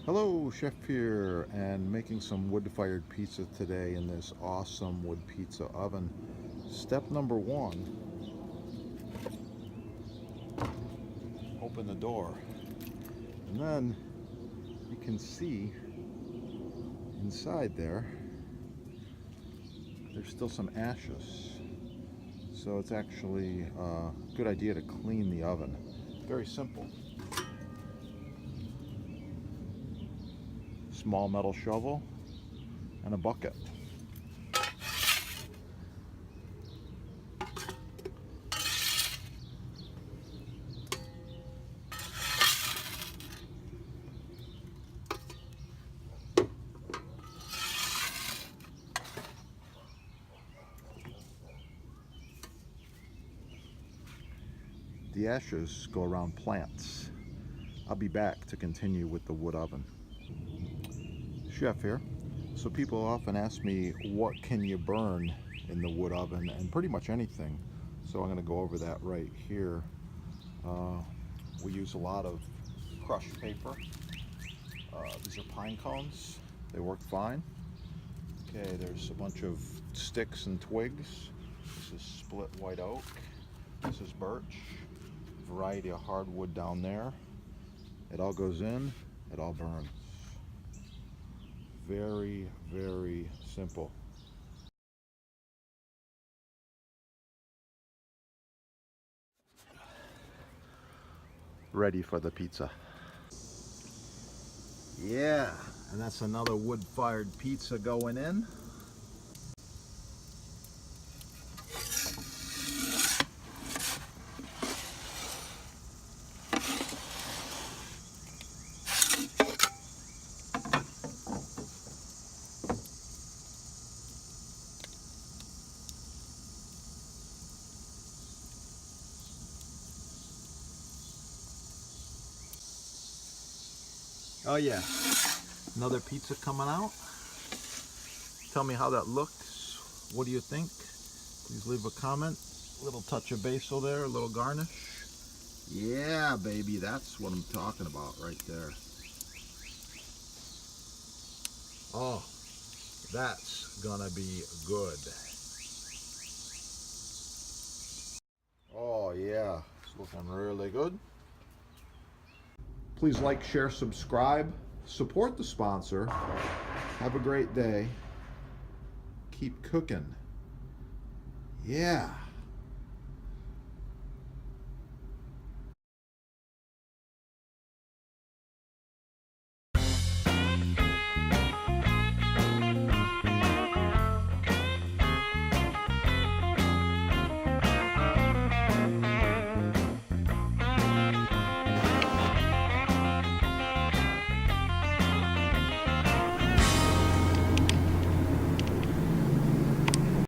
Hello, Chef here, and making some wood-fired pizza today in this awesome wood pizza oven. Step number one, open the door. And then you can see inside there's still some ashes. So it's actually a good idea to clean the oven. Very simple. Small metal shovel and a bucket. The ashes go around plants. I'll be back to continue with the wood oven. Chef here. So people often ask me, what can you burn in the wood oven? And pretty much anything. So I'm going to go over that right here. We use a lot of crushed paper. These are pine cones. They work fine. Okay, there's a bunch of sticks and twigs. This is split white oak. This is birch. Variety of hardwood down there. It all goes in, it all burns. Very, very simple. Ready for the pizza. Yeah, and that's another wood-fired pizza going in. Oh yeah, another pizza coming out. Tell me how that looks. What do you think? Please leave a comment. A little touch of basil there, a little garnish. Yeah, baby, that's what I'm talking about right there. Oh, that's gonna be good. Oh yeah, it's looking really good. Please like, share, subscribe, support the sponsor. Have a great day. Keep cooking. Yeah.